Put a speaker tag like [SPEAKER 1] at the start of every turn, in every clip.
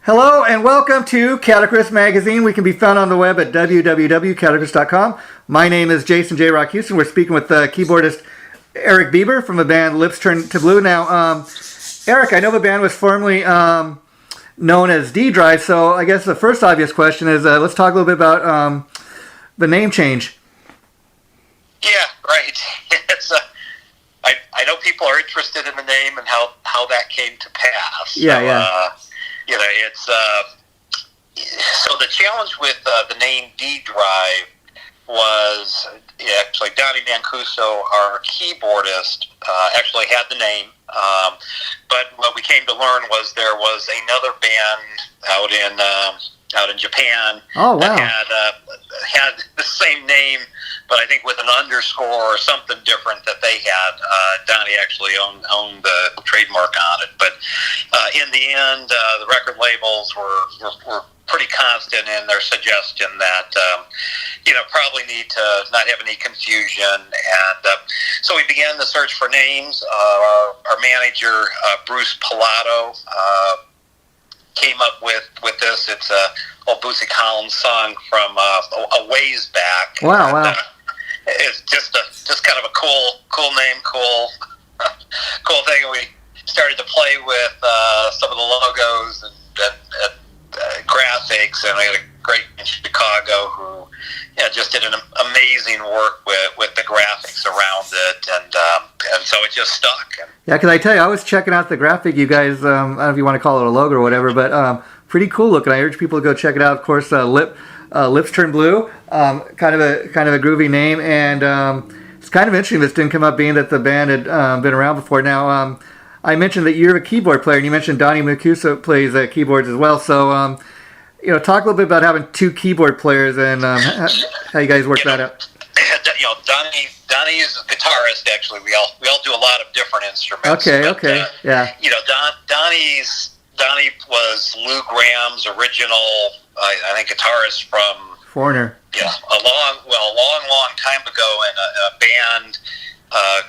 [SPEAKER 1] Hello and welcome to Keyboardist Magazine. We can be found on the web at www.keyboardist.com. My name is Jason J. Rock Houston. We're speaking with keyboardist Eric Bieber from the band Lips Turn to Blue. Now, Eric, I know the band was formerly known as D-Drive, so I guess the first obvious question is let's talk a little bit about the name change.
[SPEAKER 2] Yeah, right. It's I know people are interested in the name and how that came to pass.
[SPEAKER 1] Yeah.
[SPEAKER 2] It's so the challenge with the name D-Drive was actually Donnie Mancuso, our keyboardist, actually had the name. But what we came to learn was there was another band out in Japan that had the same name, but I think with an underscore or something different that they had. Donnie actually owned the trademark on it. But in the end, the record labels were pretty constant in their suggestion that probably need to not have any confusion, and so we began the search for names. Our manager Bruce Pilato came up with this. It's a old Bootsy Collins song from a ways back.
[SPEAKER 1] Wow.
[SPEAKER 2] It's just kind of a cool name, cool thing. And we started to play with some of the logos and graphics, and we had a great in Chicago who just did an amazing work with the graphics around it, and so it just stuck.
[SPEAKER 1] Yeah, because I tell you, I was checking out the graphic you guys, I don't know if you want to call it a logo or whatever, but pretty cool looking. I urge people to go check it out. Of course, Lips Turn Blue, kind of a groovy name, and it's kind of interesting this didn't come up being that the band had been around before. Now, I mentioned that you're a keyboard player, and you mentioned Donnie Mancuso plays keyboards as well. So, talk a little bit about having two keyboard players and how you guys work that out.
[SPEAKER 2] Donnie's a guitarist. Actually, we all do a lot of different instruments.
[SPEAKER 1] Okay, yeah.
[SPEAKER 2] Donnie was Lou Graham's original, I think, guitarist from
[SPEAKER 1] Foreigner.
[SPEAKER 2] Yeah, a long time ago in a band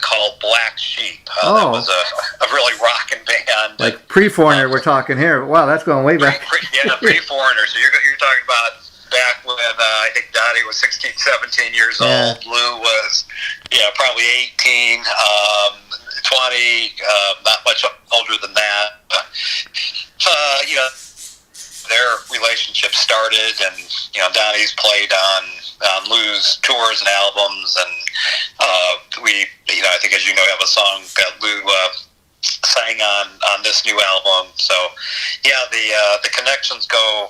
[SPEAKER 2] called Black Sheep. That was a really rocking band.
[SPEAKER 1] Like pre-Foreigner, we're talking here. Wow, that's going way back.
[SPEAKER 2] Pre-Foreigner. So you're talking about back when I think Donnie was 16, 17 years old. Lou was probably 18, 20, not much older than that. Their relationship started, and Donnie's played on Lou's tours and albums, and we I think, as you know, have a song that Lou sang on this new album. So the connections go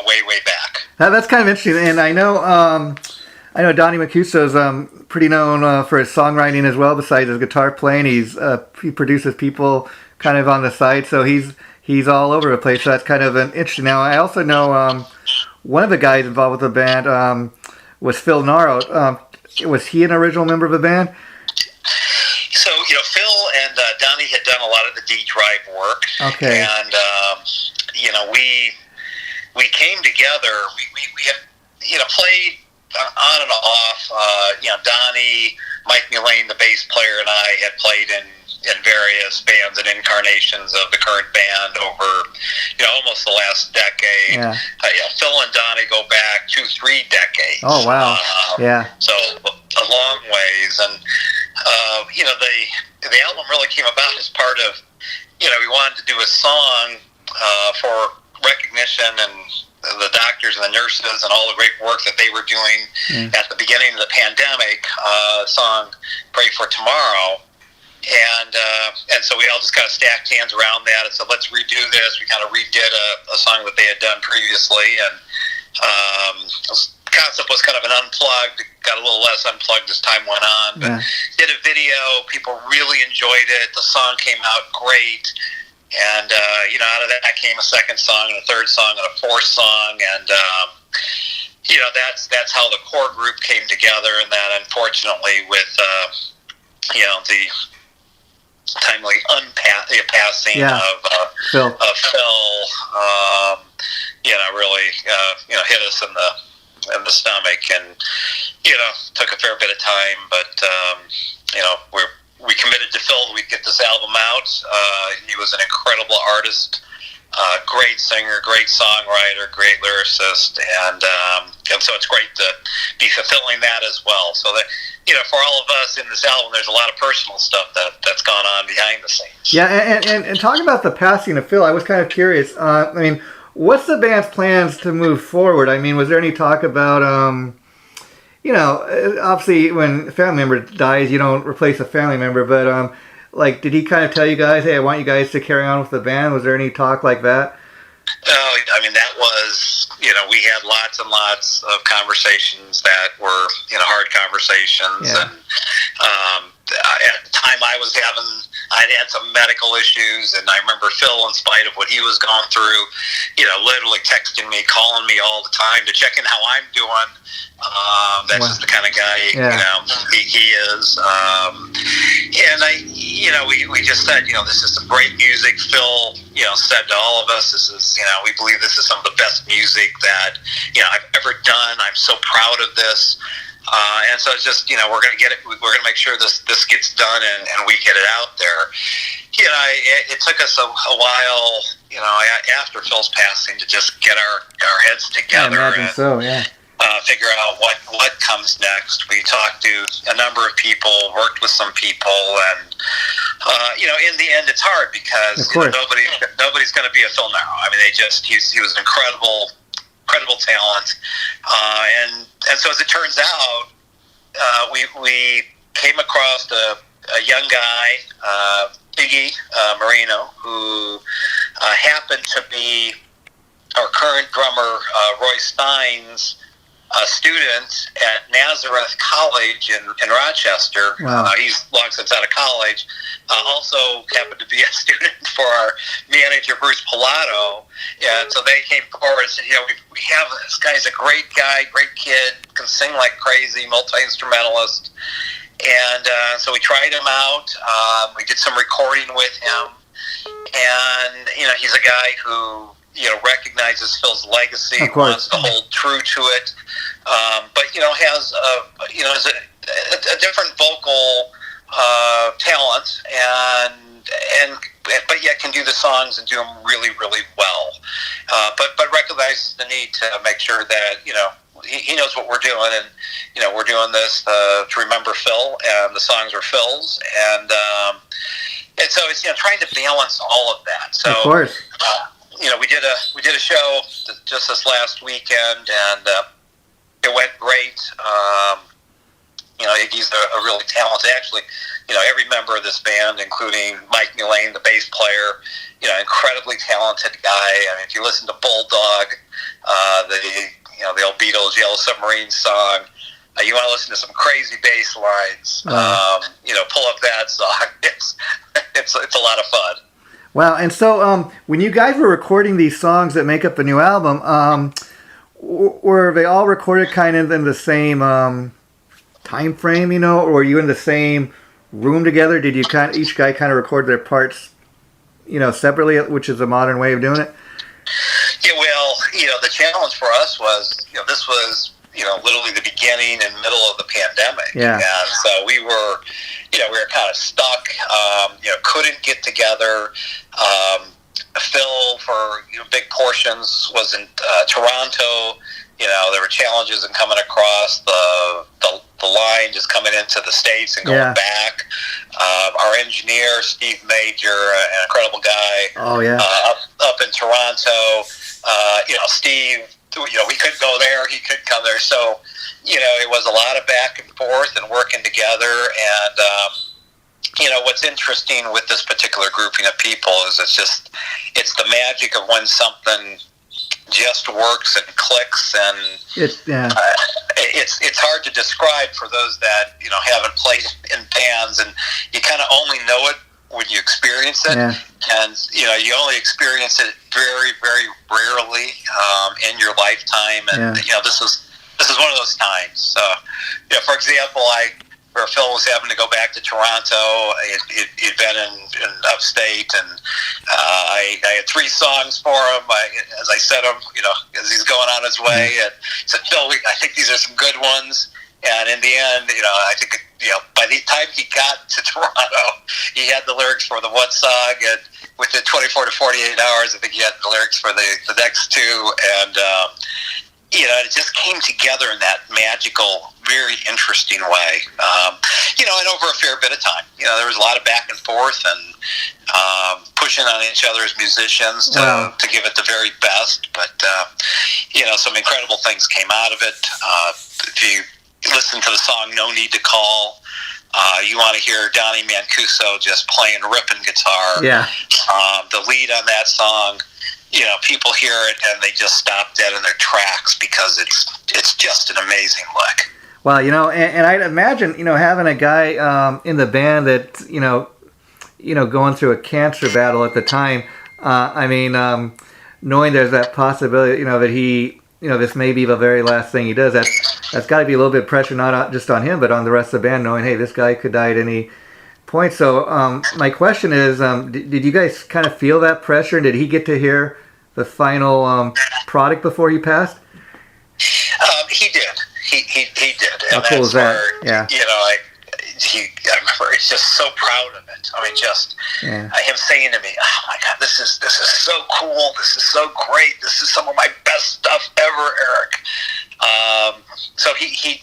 [SPEAKER 2] way back.
[SPEAKER 1] That's kind of interesting, and I know Donnie Mancuso's pretty known for his songwriting as well. Besides his guitar playing, he produces people kind of on the side, so he's all over the place. So that's kind of an interesting. Now, I also know one of the guys involved with the band was Phil Naro. Was he an original member of the band?
[SPEAKER 2] So Phil and Donnie had done a lot of the D-Drive work.
[SPEAKER 1] Okay.
[SPEAKER 2] And we came together. We had played on and off. Donnie, Mike Mullane, the bass player, and I had played in various bands and incarnations of the current band over almost the last decade.
[SPEAKER 1] Yeah.
[SPEAKER 2] Phil and Donnie go back 2-3 decades.
[SPEAKER 1] Oh wow.
[SPEAKER 2] So a long ways, and the album really came about as part of we wanted to do a song for recognition and the doctors and the nurses and all the great work that they were doing at the beginning of the pandemic. Song "Pray for Tomorrow." And so we all just kind of stacked hands around that and said, let's redo this. We kind of redid a song that they had done previously, and the concept was kind of an unplugged, got a little less unplugged as time went on, but did a video. People really enjoyed it. The song came out great, and out of that came a second song and a third song and a fourth song, and that's how the core group came together. And then, unfortunately, with the timely passing of Phil, really hit us in the stomach, and took a fair bit of time, but we committed to Phil. We'd get this album out. He was an incredible artist. Great singer, great songwriter, great lyricist, and so it's great to be fulfilling that as well. So that, for all of us in this album, there's a lot of personal stuff that's gone on behind the scenes.
[SPEAKER 1] Yeah, and talking about the passing of Phil, I was kind of curious. What's the band's plans to move forward? Was there any talk about, obviously when a family member dies, you don't replace a family member, but did he kind of tell you guys, hey, I want you guys to carry on with the band? Was there any talk like that?
[SPEAKER 2] Oh, that was, we had lots and lots of conversations that were, hard conversations.
[SPEAKER 1] Yeah.
[SPEAKER 2] And at the time I'd had some medical issues, and I remember Phil, in spite of what he was going through, literally texting me, calling me all the time to check in how I'm doing. That's just the kind of guy, he is. And we just said, this is some great music. Phil, said to all of us, this is, we believe this is some of the best music that, I've ever done. I'm so proud of this. And so it's just, we're going to get it. We're going to make sure this gets done and we get it out there. It took us a while, after Phil's passing, to just get our heads together.
[SPEAKER 1] I imagine so, yeah.
[SPEAKER 2] Figure out what comes next. We talked to a number of people, worked with some people, and in the end, it's hard because nobody's going to be a Phil now. He was an incredible talent, and so as it turns out, we came across a young guy, Iggy Marino, who happened to be our current drummer, Roy Stein's student at Nazareth College in Rochester.
[SPEAKER 1] Wow.
[SPEAKER 2] He's long since out of college. Also happened to be a student for our manager, Bruce Pilato. And so they came forward and said, we have this guy's a great guy, great kid, can sing like crazy, multi-instrumentalist. And so we tried him out. We did some recording with him. And, he's a guy who, recognizes Phil's legacy, wants to hold true to it, but has a different vocal talent, but yet can do the songs and do them really, really well. But recognizes the need to make sure that he knows what we're doing, and we're doing this to remember Phil, and the songs are Phil's, and so it's trying to balance all of that. So.
[SPEAKER 1] Of course.
[SPEAKER 2] We did a show just this last weekend, and it went great. Iggy's a really talented. Actually, every member of this band, including Mike Mullane, the bass player, incredibly talented guy. If you listen to Bulldog, the old Beatles Yellow Submarine song, you want to listen to some crazy bass lines. Pull up that song. It's a lot of fun.
[SPEAKER 1] Wow, and so when you guys were recording these songs that make up the new album, were they all recorded kind of in the same time frame, or were you in the same room together? Did you each guy kind of record their parts, separately, which is a modern way of doing it?
[SPEAKER 2] Yeah, well, the challenge for us was, this was, literally the beginning and middle of the pandemic.
[SPEAKER 1] Yeah.
[SPEAKER 2] And so we were kind of stuck, couldn't get together. Phil, for big portions, was in Toronto. There were challenges in coming across the line, just coming into the States and going back. Our engineer, Steve Major, an incredible guy.
[SPEAKER 1] Oh, yeah.
[SPEAKER 2] Up in Toronto. Steve, we couldn't go there, he couldn't come there. So, it was a lot of back and forth and working together. And, what's interesting with this particular grouping of people is it's the magic of when something just works and clicks, and it's hard to describe for those that haven't played in bands, and you kind of only know it when you experience it, and you only experience it very, very rarely in your lifetime, and this is one of those times. For example, where Phil was having to go back to Toronto, he'd been in upstate, and I had 3 songs for him. As I said him, as he's going on his way, and said, Phil, I think these are some good ones. And in the end, I think, by the time he got to Toronto, he had the lyrics for the one song, and within 24 to 48 hours, I think he had the lyrics for the next two, and it just came together in that magical, very interesting way. And over a fair bit of time, there was a lot of back and forth and pushing on each other as musicians to give it the very best. But some incredible things came out of it. If you listen to the song "No Need to Call," you want to hear Donnie Mancuso just playing ripping guitar.
[SPEAKER 1] Yeah.
[SPEAKER 2] The lead on that song, people hear it and they just stop dead in their tracks because it's just an amazing lick.
[SPEAKER 1] Well, and I'd imagine, having a guy in the band that, going through a cancer battle at the time. Knowing there's that possibility, that he, this may be the very last thing he does. That's got to be a little bit of pressure, not just on him, but on the rest of the band, knowing, hey, this guy could die at any point. So my question is, did you guys kind of feel that pressure, and did he get to hear the final product before he passed?
[SPEAKER 2] He did. He did.
[SPEAKER 1] How cool is that? Yeah.
[SPEAKER 2] I remember he's just so proud of it. Him saying to me, "Oh my God, this is so cool. This is so great. This is some of my best stuff ever, Eric." So he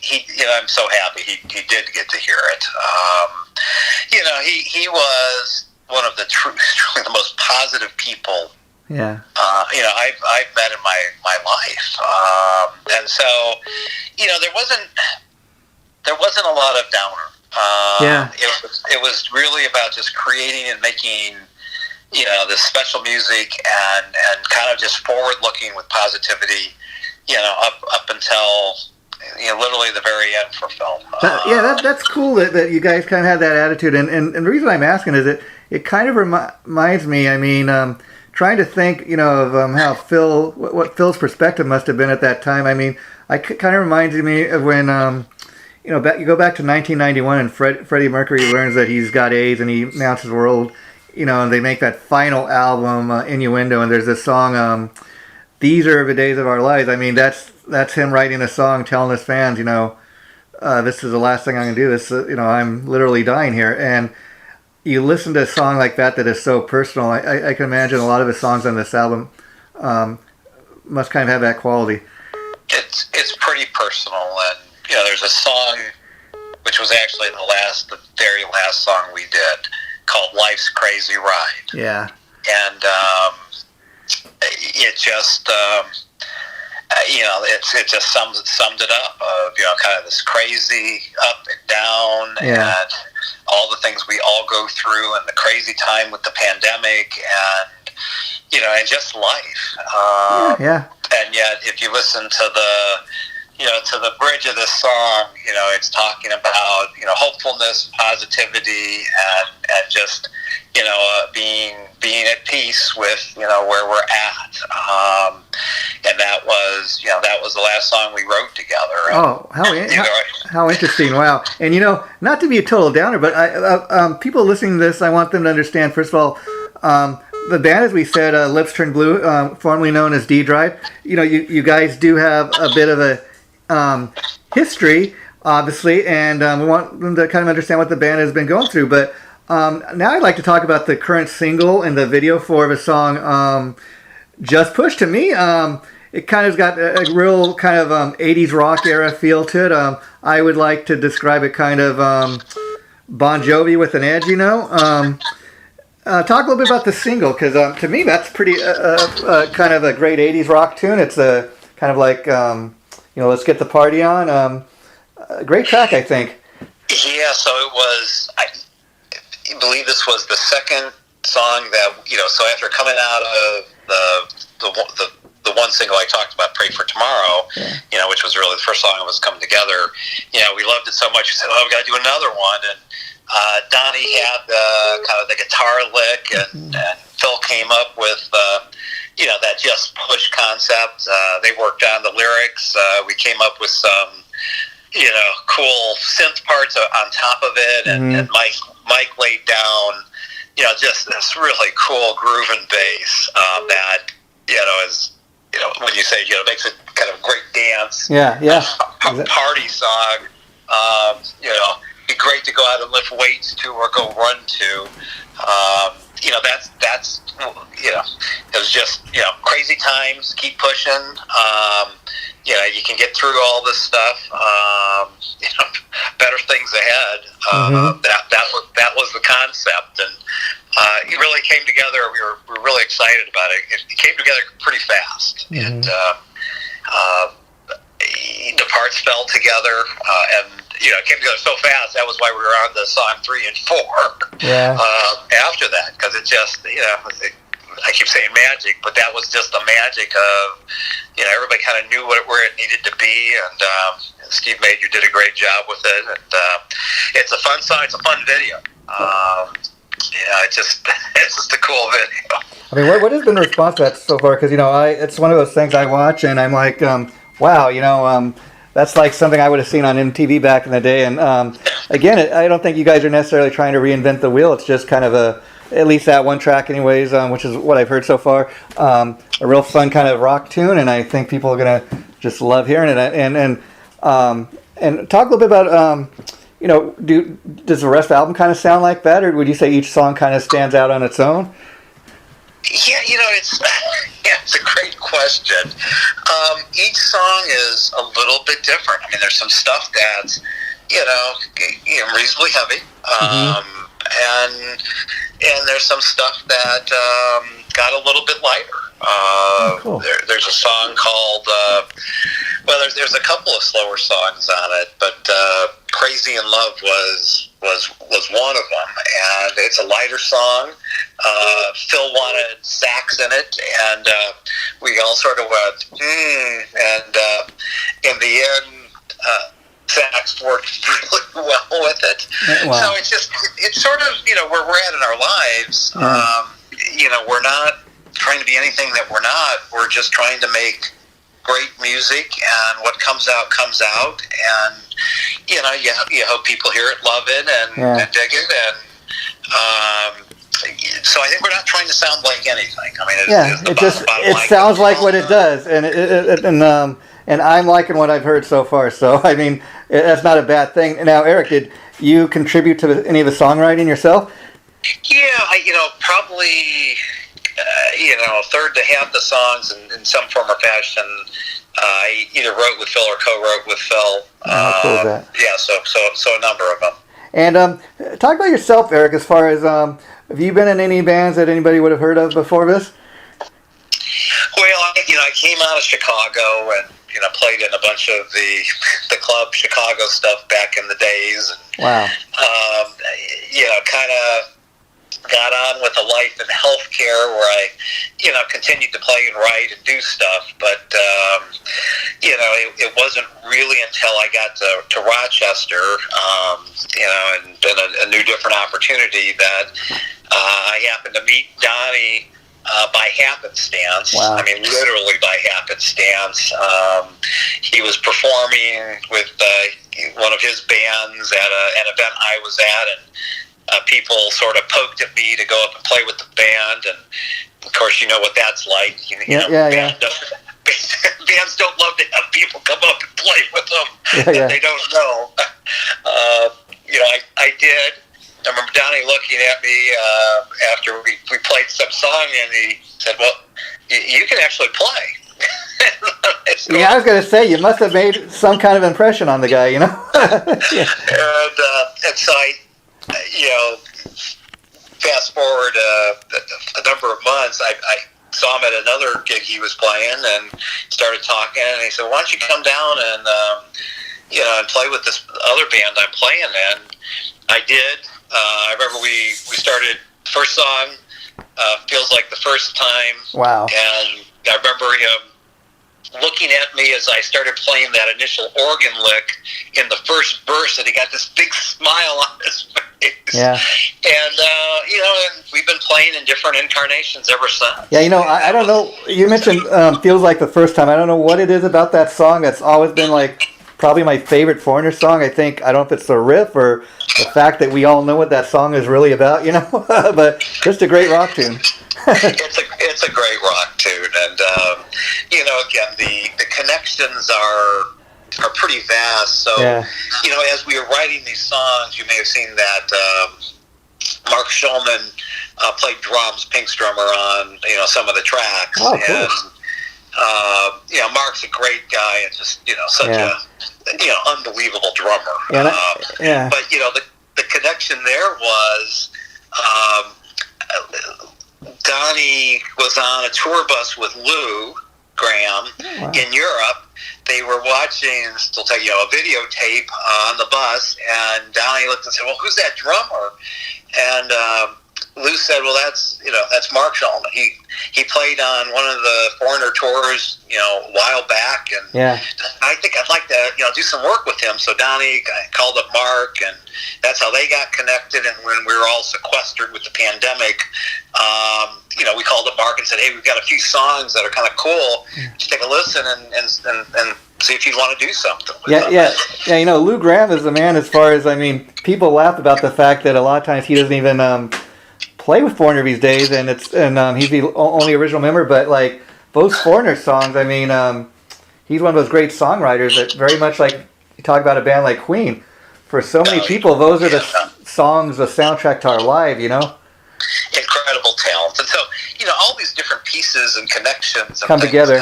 [SPEAKER 2] I'm so happy he did get to hear it. He was one of the truly the most positive people.
[SPEAKER 1] Yeah.
[SPEAKER 2] I've met in my life, and so there wasn't a lot of downer. It was really about just creating and making this special music and kind of just forward looking with positivity, up until literally the very end for film.
[SPEAKER 1] That's cool that you guys kind of had that attitude, and the reason I'm asking is it kind of reminds me. Trying to think, of how what Phil's perspective must have been at that time. It kind of reminds me of when, you go back to 1991 and Freddie Mercury learns that he's got AIDS and he announces the world, and they make that final album, Innuendo, and there's this song, "These Are the Days of Our Lives." That's him writing a song telling his fans, this is the last thing I'm going to do. This, I'm literally dying here. And you listen to a song like that is so personal. I can imagine a lot of his songs on this album must kind of have that quality.
[SPEAKER 2] It's pretty personal, and there's a song which was actually the very last song we did called "Life's Crazy Ride."
[SPEAKER 1] Yeah,
[SPEAKER 2] and it just it just summed it up of kind of this crazy up and down and all the things we all go through and the crazy time with the pandemic and just life. And yet, if you listen to the bridge of this song, it's talking about hopefulness, positivity, and just being at peace with where we're at. And that was the last song we wrote together.
[SPEAKER 1] Oh, how interesting! Wow. And not to be a total downer, but people listening to this, I want them to understand. First of all, the band, as we said, Lips Turn Blue, formerly known as D Drive. You guys do have a bit of a history, obviously, and we want them to kind of understand what the band has been going through. But now I'd like to talk about the current single and the video for the song "Just Push." To me, it kind of got a real kind of 80s rock era feel to it. I would like to describe it kind of Bon Jovi with an edge, Talk a little bit about the single, because to me that's pretty kind of a great 80s rock tune. It's a kind of like, let's get the party on. A great track, I think.
[SPEAKER 2] Yeah, so it was, I believe this was the second song that, so after coming out of the one single I talked about, Pray for Tomorrow, which was really the first song that was coming together, we loved it so much, we said, we got to do another one, and Donnie had kind of the guitar lick, and Phil came up with, that Just Push concept. They worked on the lyrics. We came up with some, cool synth parts on top of it, and Mike laid down, just this really cool grooving bass that, is, when you say, makes it kind of a great dance. Party song. Be great to go out and lift weights to or go run to. that's it was just crazy times. Keep pushing. You can get through all this stuff. Better things ahead. That was the concept, and it really came together. We were really excited about it. It came together pretty fast, and the parts fell together, and it came together so fast. That was why we were on the song 3 and 4.
[SPEAKER 1] Yeah.
[SPEAKER 2] After that, because it just I keep saying magic, but that was just the magic of everybody kind of knew where it needed to be, and Steve Major did a great job with it, and it's a fun song. It's a fun video. It's just a cool video.
[SPEAKER 1] I mean, what has been the response to that so far? Because it's one of those things I watch, and I'm like, wow, that's like something I would have seen on MTV back in the day. And again, I don't think you guys are necessarily trying to reinvent the wheel. It's just kind of at least that one track anyways, which is what I've heard so far, a real fun kind of rock tune, and I think people are going to just love hearing it. And talk a little bit about, does the rest of the album kind of sound like that, or would you say each song kind of stands out on its own?
[SPEAKER 2] Yeah, it's a great question. Each song is a little bit different. I mean, there's some stuff that's, reasonably heavy. And there's some stuff that got a little bit lighter. Cool. There's a song called, there's a couple of slower songs on it, but Crazy in Love was one of them, and it's a lighter song. Phil wanted sax in it, and we all sort of went, and in the end, sax worked really well with it. Wow. So it's sort of, where we're at in our lives. We're not trying to be anything that we're not. We're just trying to make great music, and what comes out, and you hope people hear it, love it, and dig it, and so I think we're not trying to sound like anything. I mean, it sounds like what it does,
[SPEAKER 1] and I'm liking what I've heard so far. So I mean, that's not a bad thing. Now, Eric, did you contribute to any of the songwriting yourself?
[SPEAKER 2] Yeah, probably a third to half the songs in some form or fashion. I either wrote with Phil or co-wrote with Phil.
[SPEAKER 1] How cool is that?
[SPEAKER 2] Yeah, so a number of them.
[SPEAKER 1] And talk about yourself, Eric. As far as have you been in any bands that anybody would have heard of before this?
[SPEAKER 2] Well, I came out of Chicago and played in a bunch of the club Chicago stuff back in the days. And,
[SPEAKER 1] wow.
[SPEAKER 2] Kind of got on with a life in healthcare where I, continued to play and write and do stuff. But, it wasn't really until I got to Rochester, and then a new different opportunity that I happened to meet Donnie by happenstance.
[SPEAKER 1] Wow.
[SPEAKER 2] I mean, literally by happenstance. He was performing with one of his bands at an event I was at, and people sort of poked at me to go up and play with the band, and of course you know what that's like. Bands don't love to have people come up and play with them that they don't know. I did. I remember Donnie looking at me after we played some song, and he said, "Well, you can actually play."
[SPEAKER 1] I was going to say, you must have made some kind of impression on the guy,
[SPEAKER 2] And so I, fast forward a number of months, I saw him at another gig he was playing and started talking, and he said, "Why don't you come down and and play with this other band I'm playing in?" I did. I remember we started first song, Feels Like the First Time.
[SPEAKER 1] Wow.
[SPEAKER 2] And I remember him looking at me as I started playing that initial organ lick in the first verse, and he got this big smile on his face.
[SPEAKER 1] Yeah.
[SPEAKER 2] And, and we've been playing in different incarnations ever since.
[SPEAKER 1] Yeah, I don't know. You mentioned Feels Like the First Time. I don't know what it is about that song that's always been like probably my favorite Foreigner song. I don't know if it's the riff or the fact that we all know what that song is really about, but just a great rock tune.
[SPEAKER 2] It's a great rock tune, and again, the connections are pretty vast. So as we were writing these songs, you may have seen that Mark Schulman played drums, Pink's drummer, on some of the tracks.
[SPEAKER 1] Oh, cool.
[SPEAKER 2] And Mark's a great guy and just such a unbelievable drummer. But the connection there was Donnie was on a tour bus with Lou Graham in Europe. They were watching, still take a videotape on the bus, and Donnie looked and said, "Well, who's that drummer?" And Lou said, "Well, that's Mark Shulman. He played on one of the Foreigner tours, a while back, and I think I'd like to do some work with him." So Donnie called up Mark, and that's how they got connected. And when we were all sequestered with the pandemic, we called up Mark and said, "Hey, we've got a few songs that are kind of cool. Just take a listen and see if you'd want to do something with them."
[SPEAKER 1] Lou Graham is the man. As far as people laugh about the fact that a lot of times he doesn't even play with Foreigner these days, and he's the only original member. But like those Foreigner songs, he's one of those great songwriters that very much like you talk about a band like Queen. For so many people, those are the songs, the soundtrack to our life.
[SPEAKER 2] Incredible talent, and so all these different pieces and connections and
[SPEAKER 1] come together.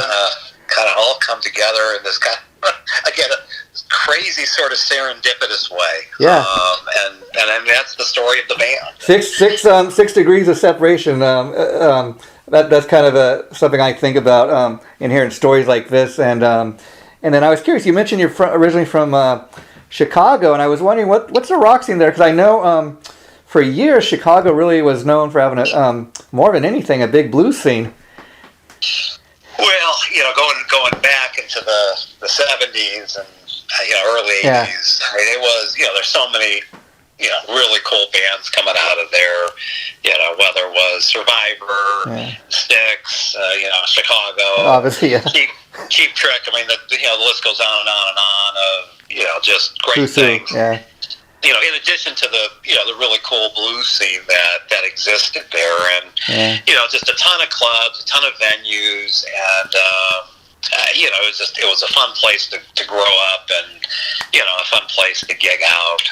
[SPEAKER 2] Kind of all come together in this kind of, again, a crazy sort of serendipitous way.
[SPEAKER 1] Yeah.
[SPEAKER 2] And that's the story of the band.
[SPEAKER 1] 6 degrees of separation. That's kind of something I think about in hearing stories like this. And then I was curious. You mentioned you're originally from Chicago, and I was wondering what's the rock scene there, because I know for years Chicago really was known for having more than anything a big blues scene.
[SPEAKER 2] Well, going back into the 70s and early 80s, it was there's so many really cool bands coming out of there. Whether it was Survivor, Styx, Chicago,
[SPEAKER 1] obviously,
[SPEAKER 2] Cheap Trick. The list goes on and on and on of just great things.
[SPEAKER 1] Yeah.
[SPEAKER 2] In addition to the the really cool blues scene that existed there, and just a ton of clubs, a ton of venues, and it was a fun place to grow up, and a fun place to gig out.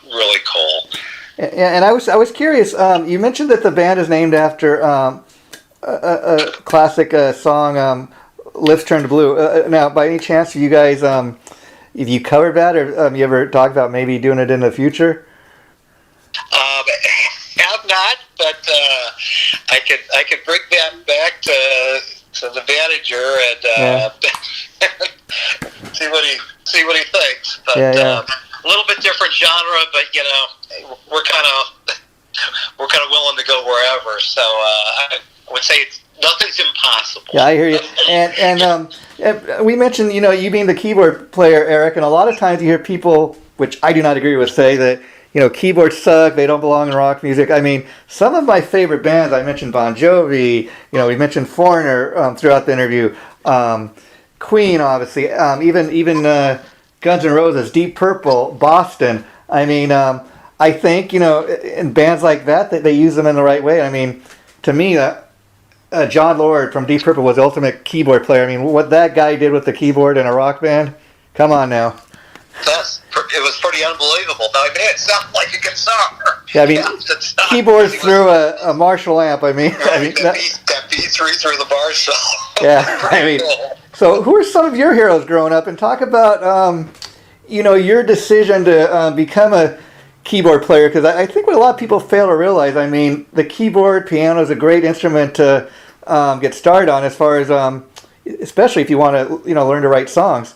[SPEAKER 2] Really cool.
[SPEAKER 1] And I was curious. You mentioned that the band is named after a classic song, "Lips Turned Blue." Now, by any chance, you guys? Have you covered that, or you ever talked about maybe doing it in the future?
[SPEAKER 2] Have not, but I could bring that back to the manager and see what he thinks. But a little bit different genre, but we're kind of willing to go wherever. So I would say nothing's impossible.
[SPEAKER 1] Yeah, I hear you. And we mentioned, you being the keyboard player, Eric, and a lot of times you hear people, which I do not agree with, say that, keyboards suck, they don't belong in rock music. Some of my favorite bands, I mentioned Bon Jovi, we mentioned Foreigner throughout the interview, Queen, obviously, even Guns N' Roses, Deep Purple, Boston. I think, in bands like that they use them in the right way. To me, John Lord from Deep Purple was the ultimate keyboard player. What that guy did with the keyboard in a rock band, come on now.
[SPEAKER 2] It was pretty unbelievable. Now, he made it sound like a guitar.
[SPEAKER 1] Yeah, keyboards through a Marshall amp.
[SPEAKER 2] That B3 through the Marshall.
[SPEAKER 1] Yeah,
[SPEAKER 2] cool.
[SPEAKER 1] So who are some of your heroes growing up? And talk about, your decision to become a keyboard player, because I think what a lot of people fail to realize, the keyboard, piano is a great instrument to get started on, as far as especially if you want to learn to write songs.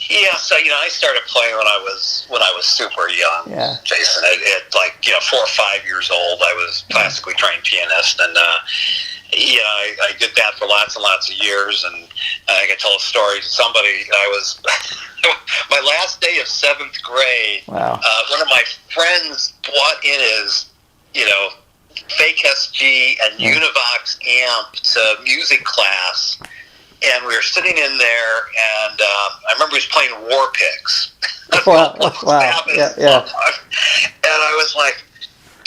[SPEAKER 2] Yeah, so I started playing when I was super young.
[SPEAKER 1] Yeah.
[SPEAKER 2] Jason, at 4 or 5 years old, I was classically trained pianist, and I did that for lots and lots of years. And I can tell a story to somebody. I was my last day of 7th grade.
[SPEAKER 1] Wow.
[SPEAKER 2] One of my friends brought in his fake SG and Univox amp to music class. And we were sitting in there, and I remember he was playing War Pigs.
[SPEAKER 1] Wow. Yeah.
[SPEAKER 2] And I was like,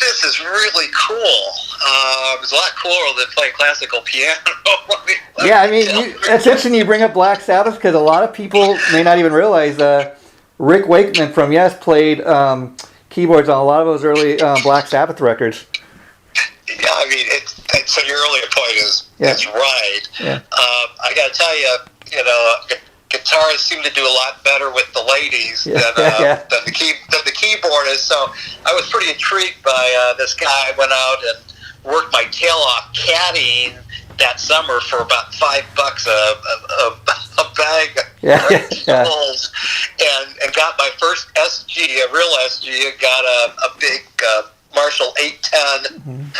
[SPEAKER 2] this is really cool. It was a lot cooler than playing classical piano.
[SPEAKER 1] It's interesting you bring up Black Sabbath, because a lot of people may not even realize Rick Wakeman from Yes played keyboards on a lot of those early Black Sabbath records.
[SPEAKER 2] Yeah, I mean, so your earlier point is right.
[SPEAKER 1] Yeah.
[SPEAKER 2] I got to tell you, guitarists seem to do a lot better with the ladies than the keyboardist. So I was pretty intrigued by this guy. I went out and worked my tail off caddying that summer for about $5 a bag of tools, and got my first SG, a real SG. Got a big Marshall 810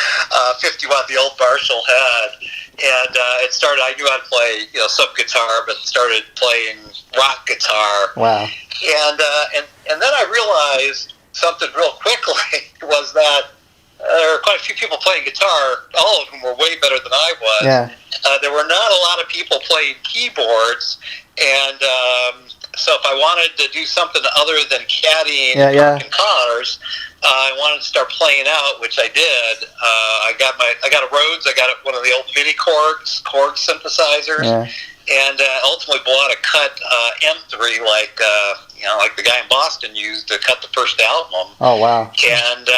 [SPEAKER 2] 50 watt, the old Marshall had, and it started. I knew how to play some guitar, but started playing rock guitar.
[SPEAKER 1] Wow!
[SPEAKER 2] And then I realized something real quickly was that there were quite a few people playing guitar, all of whom were way better than I was.
[SPEAKER 1] Yeah.
[SPEAKER 2] There were not a lot of people playing keyboards, and so if I wanted to do something other than caddying and cars, I wanted to start playing out, which I did. I got a Rhodes. I got one of the old mini Korg synthesizers, and ultimately bought a cut M3, like the guy in Boston used to cut the first album.
[SPEAKER 1] Oh wow!
[SPEAKER 2] And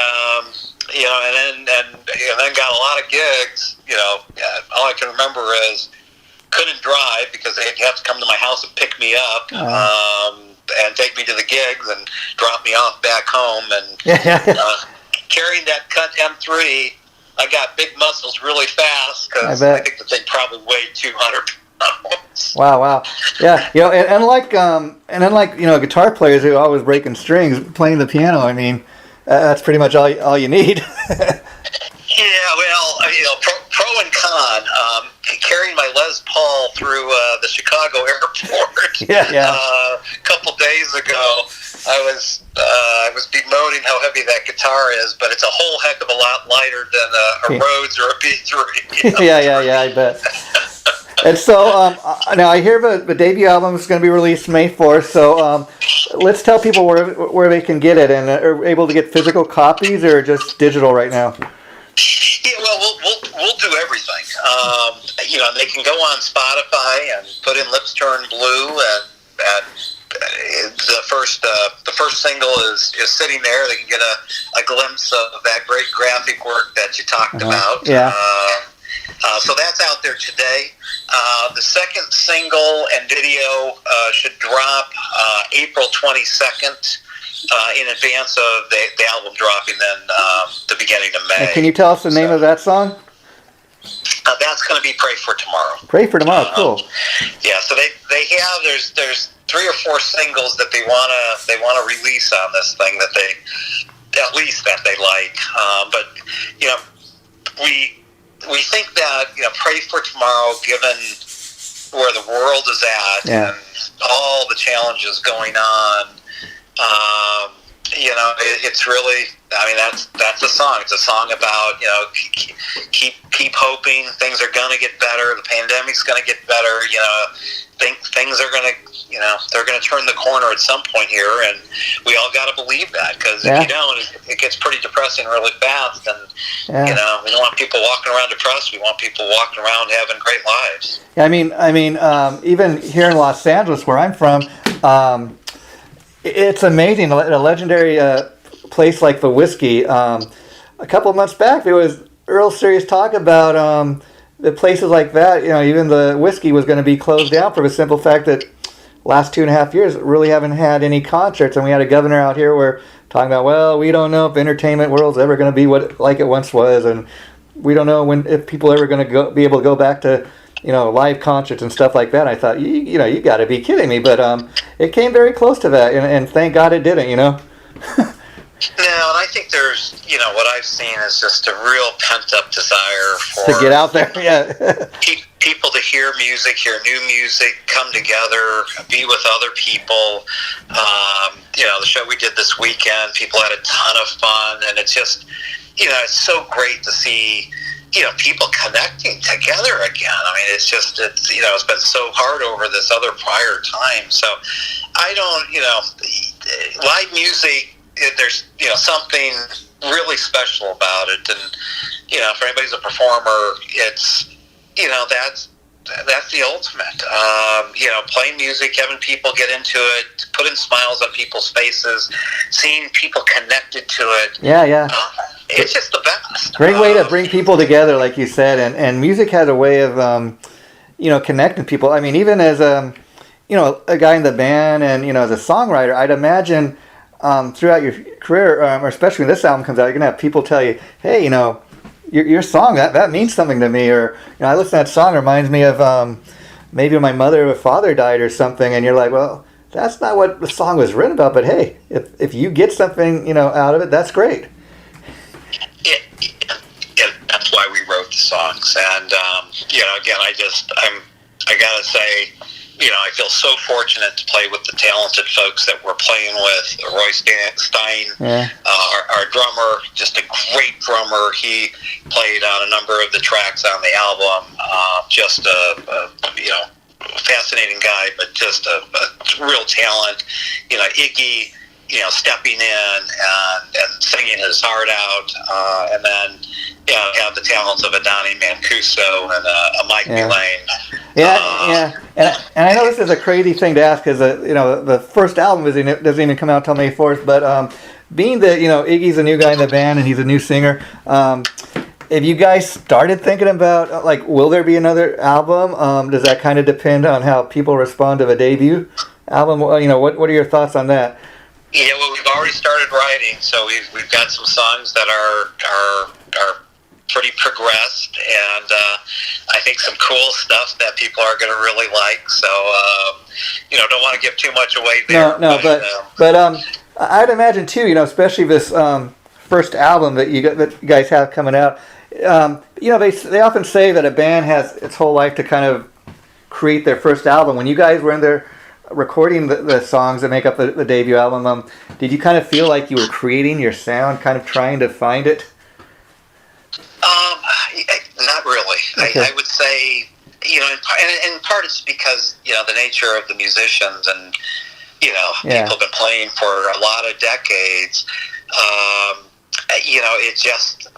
[SPEAKER 2] and then got a lot of gigs. All I can remember is couldn't drive because they'd have to come to my house and pick me up. And take me to the gigs and drop me off back home. And carrying that cut M3, I got big muscles really fast because I think the thing probably weighed 200 pounds.
[SPEAKER 1] Wow. Yeah, and unlike guitar players who are always breaking strings, playing the piano, I mean, that's pretty much all you need.
[SPEAKER 2] Yeah, well, pro and con. Carrying my Les Paul through the Chicago airport. A couple days ago, I was bemoaning how heavy that guitar is, but it's a whole heck of a lot lighter than a Rhodes or a B3.
[SPEAKER 1] Yeah, I bet. And so now I hear the debut album is going to be released May 4th. So let's tell people where they can get it, and are able to get physical copies or just digital right now.
[SPEAKER 2] Yeah, well, we'll do everything. They can go on Spotify and put in Lips Turn Blue, and the first single is sitting there. They can get a glimpse of that great graphic work that you talked about.
[SPEAKER 1] Yeah.
[SPEAKER 2] So that's out there today. The second single and video should drop April 22nd. In advance of the album dropping, then the beginning of May.
[SPEAKER 1] And can you tell us the name of that song?
[SPEAKER 2] That's going to be "Pray for Tomorrow."
[SPEAKER 1] Pray for Tomorrow, cool.
[SPEAKER 2] Yeah, so they have there's 3 or 4 singles that they wanna release on this thing that they like. But we think that "Pray for Tomorrow," given where the world is at and all the challenges going on. It's really, I mean, that's a song. It's a song about, keep hoping things are going to get better. The pandemic's going to get better. Things are going to, they're going to turn the corner at some point here. And we all got to believe that, because if you don't, it gets pretty depressing really fast. And, we don't want people walking around depressed. We want people walking around having great lives.
[SPEAKER 1] I mean, even here in Los Angeles, where I'm from, it's amazing. A legendary place like the Whiskey. A couple of months back, there was real serious talk about the places like that. Even the Whiskey was going to be closed down for the simple fact that last 2.5 years really haven't had any concerts. And we had a governor out here where talking about, well, we don't know if the entertainment world's ever going to be like it once was, and we don't know if people are ever going to be able to go back to live concerts and stuff like that. I thought, you got to be kidding me. But it came very close to that, and thank God it didn't,
[SPEAKER 2] No, and I think there's, what I've seen is just a real pent-up desire for...
[SPEAKER 1] to get out there,
[SPEAKER 2] people to hear music, hear new music, come together, be with other people. The show we did this weekend, people had a ton of fun, and it's just, it's so great to see... people connecting together again. I mean, it's been so hard over this other prior time. So I don't, live music, there's, something really special about it. And, for anybody who's a performer, it's, that's the ultimate. Playing music, having people get into it, putting smiles on people's faces, seeing people connected to it.
[SPEAKER 1] Yeah.
[SPEAKER 2] It's just the best.
[SPEAKER 1] Great way to bring people together, like you said, and music has a way of, connecting people. I mean, even as a guy in the band and, as a songwriter, I'd imagine throughout your career, or especially when this album comes out, you're going to have people tell you, hey, your song, that means something to me, or I listen to that song, it reminds me of maybe my mother or father died or something, and you're like, well, that's not what the song was written about, but hey, if you get something out of it, that's great.
[SPEAKER 2] That's why we wrote the songs, and again, I gotta say, I feel so fortunate to play with the talented folks that we're playing with. Roy Stein, our drummer, just a great drummer. He played on a number of the tracks on the album. Just a fascinating guy, but just a real talent. Iggy, stepping in and singing his heart out, and then have the talents of a Donnie Mancuso and a Mike Mullane.
[SPEAKER 1] Yeah. And I know this is a crazy thing to ask because the first album doesn't even come out till May 4th. But being that Iggy's a new guy in the band and he's a new singer, have you guys started thinking about will there be another album? Does that kind of depend on how people respond to a debut album? What are your thoughts on that?
[SPEAKER 2] Yeah, well, we've already started writing, so we've got some songs that are pretty progressed, and I think some cool stuff that people are going to really like. So, don't want to give too much away there.
[SPEAKER 1] No, but I'd imagine too, especially this first album that you guys have coming out. They often say that a band has its whole life to kind of create their first album. When you guys were in there recording the songs that make up the debut album, did you kind of feel like you were creating your sound, kind of trying to find it?
[SPEAKER 2] Not really.
[SPEAKER 1] Okay.
[SPEAKER 2] I would say, in part it's because, the nature of the musicians and, people have been playing for a lot of decades.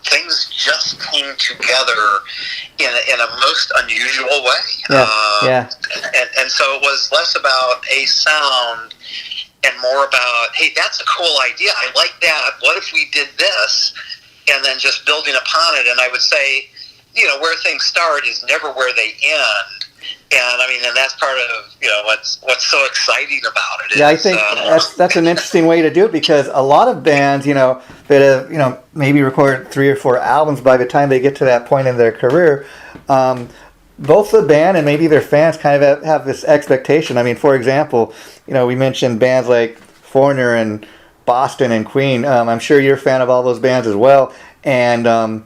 [SPEAKER 2] Things just came together in a most unusual way. And so it was less about a sound and more about, hey, that's a cool idea. I like that. What if we did this? And then just building upon it. And I would say, where things start is never where they end. And that's part of what's so exciting about it.
[SPEAKER 1] Yeah, I think that's an interesting way to do it, because a lot of bands, that have maybe recorded 3 or 4 albums, by the time they get to that point in their career, both the band and maybe their fans kind of have this expectation. I mean, for example, we mentioned bands like Foreigner and Boston and Queen. I'm sure you're a fan of all those bands as well, and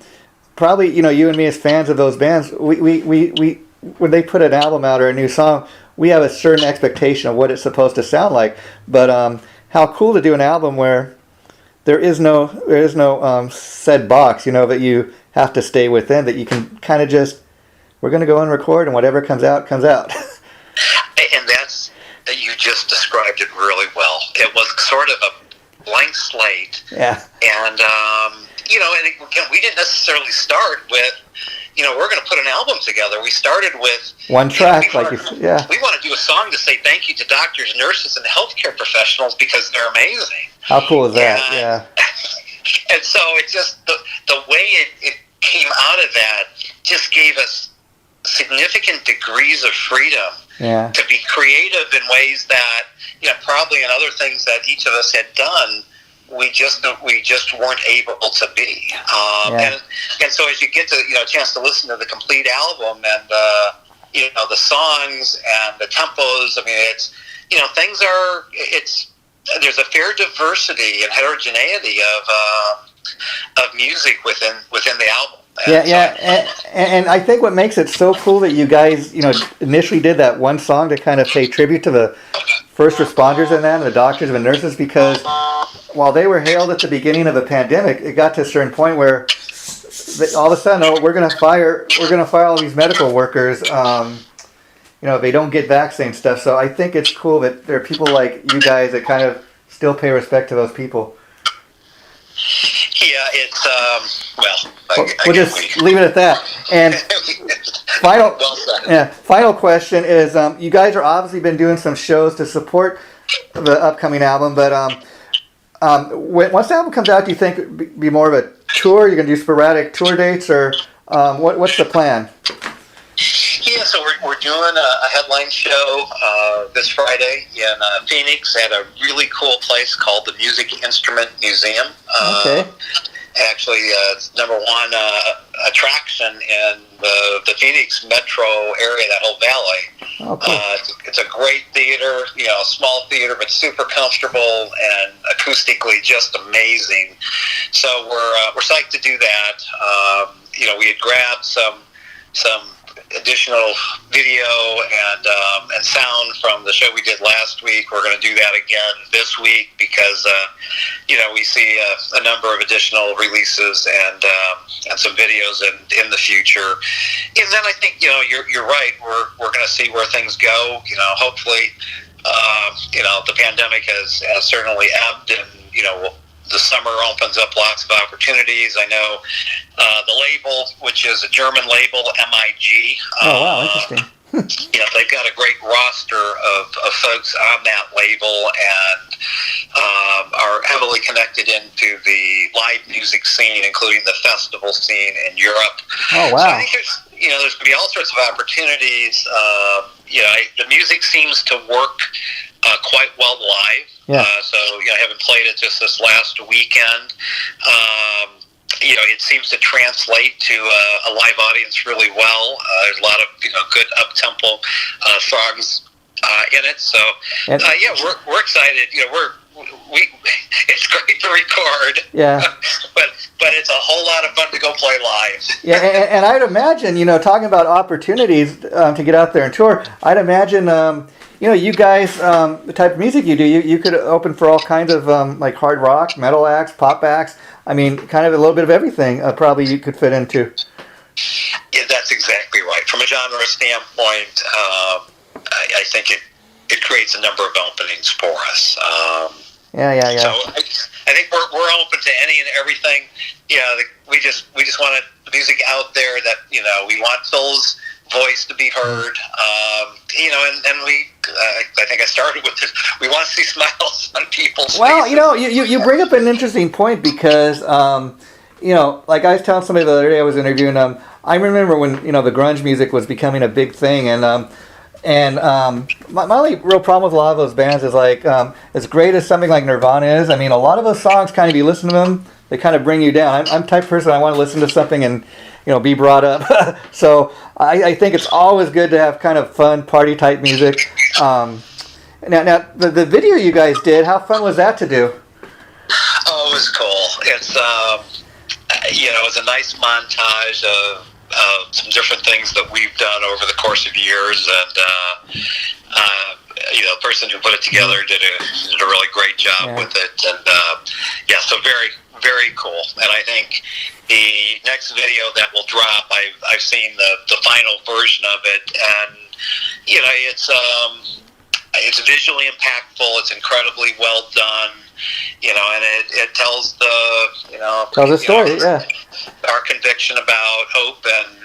[SPEAKER 1] probably you and me as fans of those bands, we when they put an album out or a new song, we have a certain expectation of what it's supposed to sound like. But how cool to do an album where there is no said box, that you have to stay within, that you can kind of just, we're going to go and record, and whatever comes out, comes out.
[SPEAKER 2] And you just described it really well. It was sort of a blank slate.
[SPEAKER 1] Yeah.
[SPEAKER 2] And, and again, we didn't necessarily start with, we're going to put an album together. We started with
[SPEAKER 1] one track,
[SPEAKER 2] we want to do a song to say thank you to doctors, nurses, and healthcare professionals because they're amazing.
[SPEAKER 1] How cool is that?
[SPEAKER 2] And so it just, the way it came out of that just gave us significant degrees of freedom to be creative in ways that, probably in other things that each of us had done, we just weren't able to be. And so as you get to a chance to listen to the complete album and the songs and the tempos, I mean, it's things are, there's a fair diversity and heterogeneity of music within the album.
[SPEAKER 1] And I think what makes it so cool that you guys initially did that one song to kind of pay tribute to the first responders and the doctors and nurses, because while they were hailed at the beginning of the pandemic, it got to a certain point where all of a sudden, we're going to fire all these medical workers. They don't get vaccine stuff. So I think it's cool that there are people like you guys that kind of still pay respect to those people.
[SPEAKER 2] Yeah, it's well.
[SPEAKER 1] We'll just leave it at that. And final,
[SPEAKER 2] well said.
[SPEAKER 1] yeah, final question is: you guys are obviously been doing some shows to support the upcoming album, but once the album comes out, do you think it'd be more of a tour? You're gonna do sporadic tour dates, or what's the plan?
[SPEAKER 2] Yeah, so we're doing a headline show this Friday in Phoenix at a really cool place called the Music Instrument Museum.
[SPEAKER 1] Okay.
[SPEAKER 2] Actually, it's number one attraction in the Phoenix metro area, that whole valley.
[SPEAKER 1] Oh, cool.
[SPEAKER 2] It's a great theater, small theater, but super comfortable and acoustically just amazing. So we're psyched to do that. We had grabbed some additional video and sound from the show we did last week. We're going to do that again this week because we see a number of additional releases and some videos in the future. And then I think you're right. We're going to see where things go. Hopefully, the pandemic has certainly ebbed, and the summer opens up lots of opportunities. I know the label, which is a German label, MIG.
[SPEAKER 1] Oh, wow, interesting.
[SPEAKER 2] They've got a great roster of folks on that label and are heavily connected into the live music scene, including the festival scene in Europe.
[SPEAKER 1] Oh, wow.
[SPEAKER 2] So I think there's going to be all sorts of opportunities. The music seems to work quite well live.
[SPEAKER 1] Yeah.
[SPEAKER 2] I haven't played it just this last weekend. It seems to translate to a live audience really well. There's a lot of good up-tempo songs in it. So we're excited. It's great to record.
[SPEAKER 1] Yeah.
[SPEAKER 2] but it's a whole lot of fun to go play live.
[SPEAKER 1] Yeah, and I'd imagine talking about opportunities to get out there and tour. I'd imagine. You guys, the type of music you do, you could open for all kinds of like hard rock, metal acts, pop acts. I mean, kind of a little bit of everything. Probably you could fit into.
[SPEAKER 2] Yeah, that's exactly right. From a genre standpoint, I think it creates a number of openings for us.
[SPEAKER 1] Yeah.
[SPEAKER 2] So I think we're open to any and everything. We just want the music out there that we want Phil's voice to be heard. And we. I think I started with this. We want to see smiles on people's faces.
[SPEAKER 1] Well, you bring up an interesting point because like I was telling somebody the other day I was interviewing I remember when the grunge music was becoming a big thing, and my only real problem with a lot of those bands is like as great as something like Nirvana is, I mean, a lot of those songs kind of, you listen to them, they kind of bring you down. I'm the type of person, I want to listen to something and be brought up. So I think it's always good to have kind of fun party type music. Now the video you guys did, how fun was that to do?
[SPEAKER 2] Oh, it was cool. It's it was a nice montage of some different things that we've done over the course of years, and the person who put it together did a really great job with it, and so very, very cool. And I think the next video that will drop, I've seen the final version of it, and it's visually impactful. It's incredibly well done, and it tells
[SPEAKER 1] tells a story.
[SPEAKER 2] Our conviction about hope and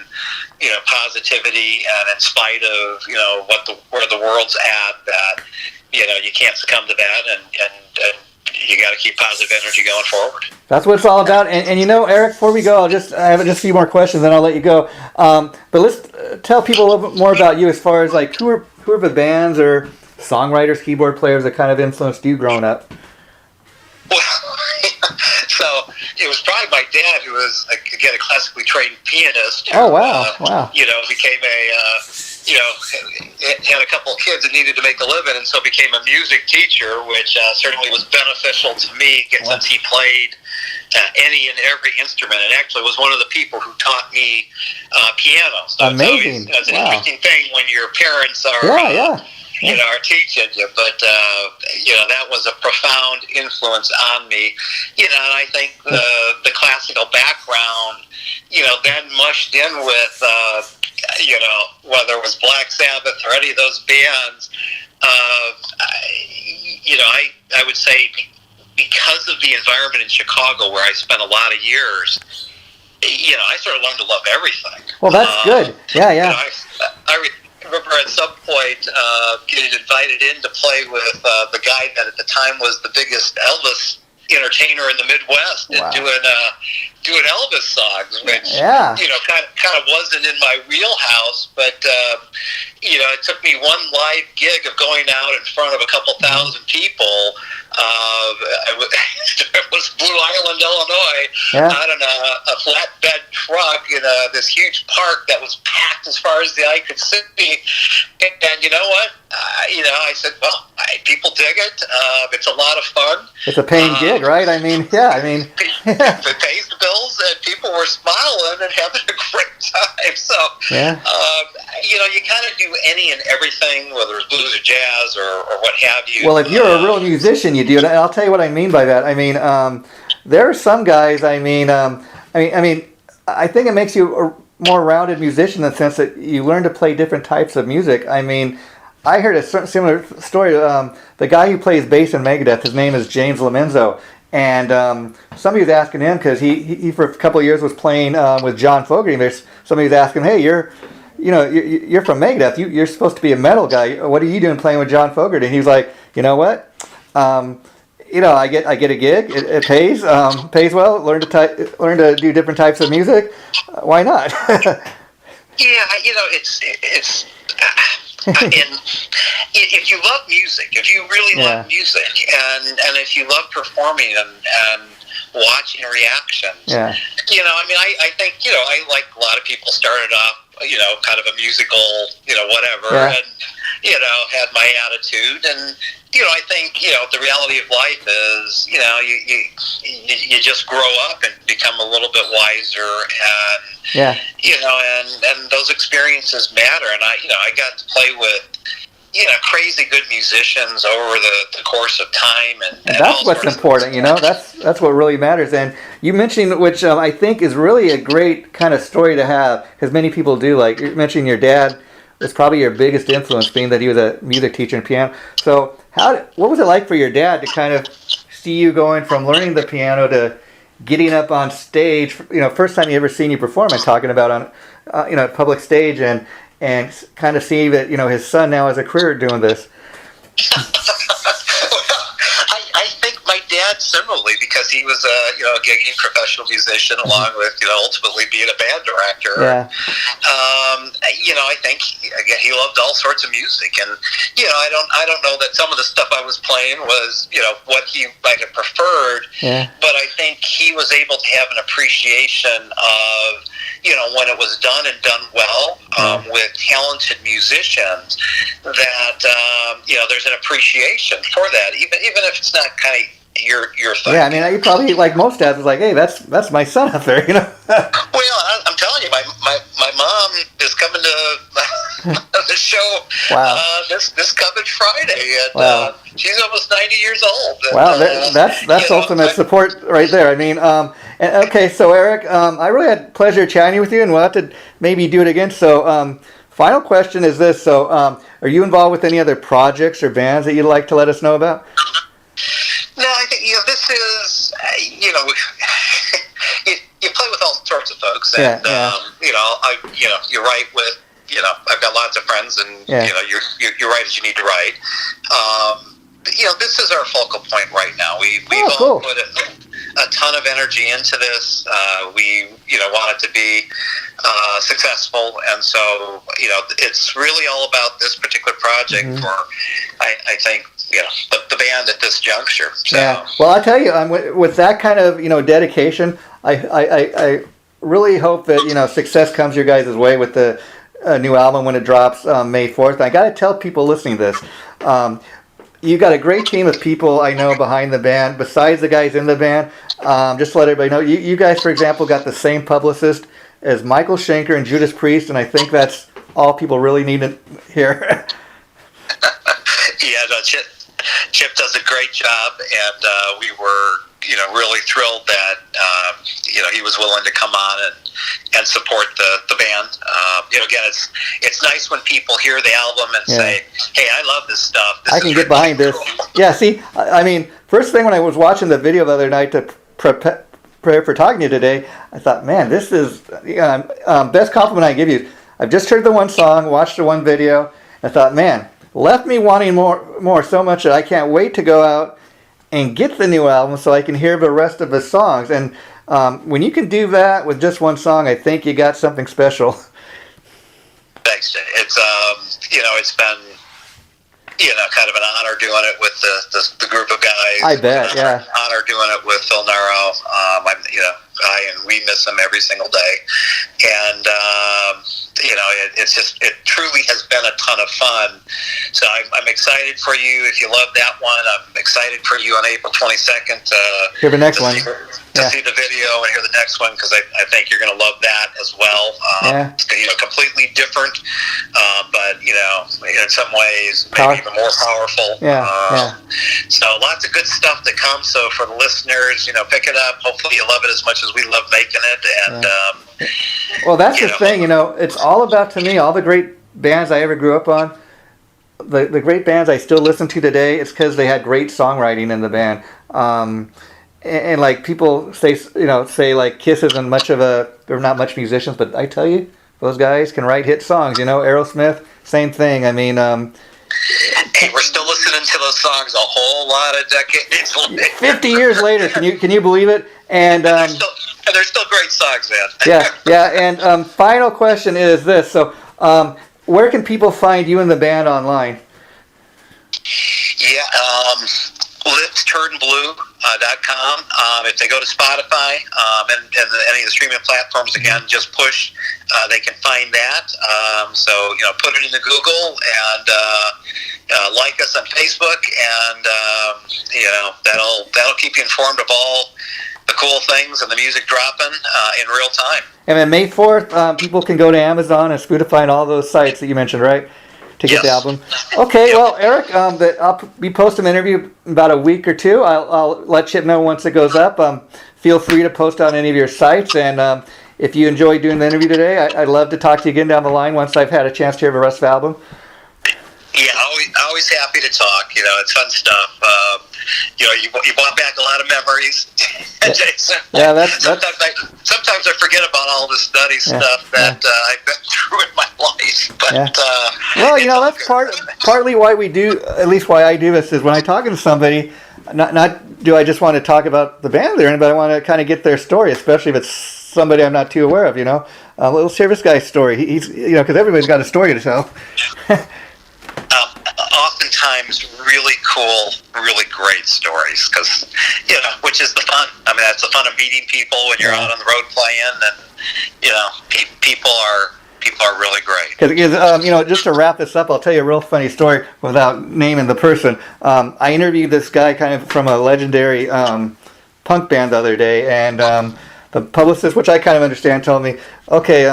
[SPEAKER 2] positivity, and in spite of where the world's at, that you can't succumb to that, and you got to keep positive energy going forward.
[SPEAKER 1] That's what it's all about. And Eric, before we go, I have just a few more questions, then I'll let you go. But let's tell people a little bit more about you, as far as like who are the bands or songwriters, keyboard players that kind of influenced you growing up.
[SPEAKER 2] Well, so it was probably my dad, who was again a classically trained pianist.
[SPEAKER 1] Oh wow!
[SPEAKER 2] Became had a couple of kids that needed to make a living, and so became a music teacher, which certainly was beneficial to me, since he played any and every instrument, and actually was one of the people who taught me piano. So
[SPEAKER 1] amazing!
[SPEAKER 2] It's an interesting thing when your parents are are teaching you, but that was a profound influence on me. And I think the classical background, then mushed in with whether it was Black Sabbath or any of those bands, I would say because of the environment in Chicago where I spent a lot of years, I sort of learned to love everything.
[SPEAKER 1] Well, that's good. Yeah, yeah.
[SPEAKER 2] I remember at some point getting invited in to play with the guy that at the time was the biggest Elvis entertainer in the Midwest, and doing Elvis songs, which kind of wasn't in my wheelhouse, but it took me one live gig of going out in front of a couple thousand people. It was Blue Island, Illinois, out in a flatbed truck in this huge park that was packed as far as the eye could see. And you know what? I said, well, people dig it. It's a lot of fun.
[SPEAKER 1] It's a paying gig, right? I mean,
[SPEAKER 2] it pays the bills, and people were smiling and having a great time. So, you kind of do any and everything, whether it's blues or jazz or what have you.
[SPEAKER 1] Well, if you're a real musician, you do. And I'll tell you what I mean by that. I mean, there are some guys. I think it makes you a more rounded musician in the sense that you learn to play different types of music. I mean, I heard a similar story. The guy who plays bass in Megadeth, his name is James Lomenzo, and somebody was asking him, because he for a couple of years was playing with John Fogerty. And somebody was asking, hey, you're from Megadeth. You're supposed to be a metal guy. What are you doing playing with John Fogerty? And he's like, you know what? I get a gig. It pays well. Learn to do different types of music. Why not?
[SPEAKER 2] It's. And if you love music, if you really love music, and if you love performing and watching reactions, I think I, like a lot of people, started off kind of a musical whatever, and had my attitude, and I think the reality of life is you just grow up and become a little bit wiser, and and those experiences matter, and I got to play with crazy good musicians over the course of time, and
[SPEAKER 1] that's what's important. That's what really matters. And you mentioned, which I think is really a great kind of story to have, because many people do. Like you mentioned, your dad was probably your biggest influence, being that he was a music teacher and piano. So what was it like for your dad to kind of see you going from learning the piano to getting up on stage? First time he ever seen you perform, and talking about on public stage, and kind of seeing that his son now has a career doing this.
[SPEAKER 2] I think my dad similarly, because he was a gigging professional musician, along with ultimately being a band director.
[SPEAKER 1] Yeah.
[SPEAKER 2] I think he loved all sorts of music, and I don't know that some of the stuff I was playing was what he might have preferred.
[SPEAKER 1] Yeah.
[SPEAKER 2] But I think he was able to have an appreciation of when it was done and done well with talented musicians, that there's an appreciation for that, even if it's not kind of your thing.
[SPEAKER 1] Yeah, I mean, you probably, like most dads, was like, hey, that's my son up there,
[SPEAKER 2] Well, I'm telling you, my mom is coming to the show.
[SPEAKER 1] Wow.
[SPEAKER 2] This coming Friday, and
[SPEAKER 1] wow.
[SPEAKER 2] She's almost 90 years old. And,
[SPEAKER 1] wow, that's ultimate support right there. I mean, okay, so Eric, I really had pleasure chatting with you, and we'll have to maybe do it again. So, final question is this: so, are you involved with any other projects or bands that you'd like to let us know about?
[SPEAKER 2] No, I think this is you play with all sorts of folks, and you write with I've got lots of friends, and you write as you need to write. This is our focal point right now. We've all put a ton of energy into this. We want it to be successful, and so it's really all about this particular project for I think the band at this juncture. So.
[SPEAKER 1] Yeah. Well, I tell you, with that kind of dedication, I really hope that success comes your guys' way with the new album when it drops May 4th. I got to tell people listening to this. You got a great team of people I know behind the band, besides the guys in the band. Just to let everybody know, you guys, for example, got the same publicist as Michael Schenker and Judas Priest, and I think that's all people really need to hear.
[SPEAKER 2] Chip does a great job, and we were really thrilled that he was willing to come on and support the band. Again, it's nice when people hear the album and say, "Hey, I love this stuff.
[SPEAKER 1] I can get behind this." Yeah, see, I mean, first thing when I was watching the video the other night to prepare for talking to you today, I thought, man, this is best compliment I can give you. I've just heard the one song, watched the one video, and I thought, man, left me wanting more so much that I can't wait to go out and get the new album so I can hear the rest of the songs. And when you can do that with just one song, I think you got something special.
[SPEAKER 2] Thanks, Jay. It's it's been kind of an honor doing it with the group of guys.
[SPEAKER 1] I bet, yeah.
[SPEAKER 2] Honor doing it with Phil Naro. We miss him every single day, and it truly has been a ton of fun. So I'm excited for you. If you love that one, I'm excited for you on April 22nd.
[SPEAKER 1] Hear the next one.
[SPEAKER 2] See the video and hear the next one, because I think you're going to love that as well. Completely different, but in some ways maybe even more powerful. So lots of good stuff to come. So for the listeners, pick it up. Hopefully you love it as much as we love making it. And
[SPEAKER 1] well, that's the thing. It's all about, to me, all the great bands I ever grew up on. The great bands I still listen to today, it's because they had great songwriting in the band. And like people say like Kiss isn't much of they're not much musicians, but I tell you, those guys can write hit songs. Aerosmith, same thing. I mean,
[SPEAKER 2] hey, we're still listening to those songs a whole lot of decades later.
[SPEAKER 1] 50 years later, can you believe it? And they're
[SPEAKER 2] still great songs, man.
[SPEAKER 1] yeah. And final question is this: so, where can people find you and the band online?
[SPEAKER 2] LipsTurnedBlue.com. If they go to Spotify and any of the streaming platforms, again, just push. They can find that. So put it into Google and like us on Facebook, and that'll keep you informed of all the cool things and the music dropping in real time. And
[SPEAKER 1] then May 4th, people can go to Amazon and Spotify and all those sites that you mentioned, right? To get the album. Okay, well, Eric, I'll be posting an interview in about a week or two. I'll let Chip know once it goes up. Feel free to post on any of your sites, and if you enjoyed doing the interview today, I'd love to talk to you again down the line once I've had a chance to hear the rest of the album.
[SPEAKER 2] Yeah, always happy to talk. It's fun stuff. You brought back a lot of memories, Jason.
[SPEAKER 1] Yeah, that's
[SPEAKER 2] sometimes I forget about all this nutty stuff that I've been through in my life. But
[SPEAKER 1] well, that's partly why we do. At least why I do this is when I talk to somebody. Not do I just want to talk about the band they're in, but I want to kind of get their story, especially if it's somebody I'm not too aware of. A little service guy's story. He's because everybody's got a story to tell.
[SPEAKER 2] Oftentimes really cool, really great stories, because which is the fun. I mean, that's the fun of meeting people when you're out on the road playing, and people are really great.
[SPEAKER 1] Because just to wrap this up, I'll tell you a real funny story without naming the person. I interviewed this guy kind of from a legendary punk band the other day, and the publicist, which I kind of understand, told me, okay,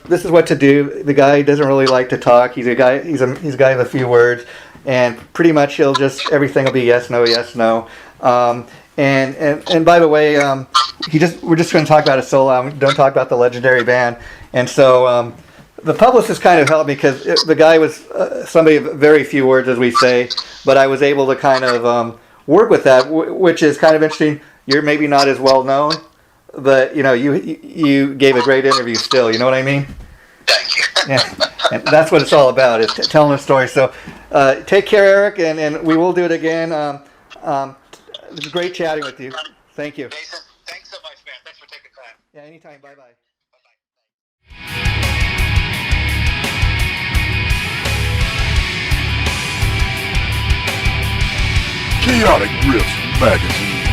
[SPEAKER 1] this is what to do. The guy doesn't really like to talk. He's a guy of a few words, and pretty much everything will be yes, no, yes, no. And by the way, we're just going to talk about a solo album. Don't talk about the legendary band. And so the publicist kind of helped me, because the guy was somebody of very few words, as we say, but I was able to kind of work with that, which is kind of interesting. You're maybe not as well known, but you gave a great interview still. You know what I mean?
[SPEAKER 2] Thank you.
[SPEAKER 1] Yeah, and that's what it's all about, is telling a story. So take care, Eric, and we will do it again. It was great chatting with you. Thank you.
[SPEAKER 2] Jason, thanks so much, man. Thanks for taking time.
[SPEAKER 1] Yeah, anytime. Bye-bye.
[SPEAKER 3] Chaotic Riff Magazine.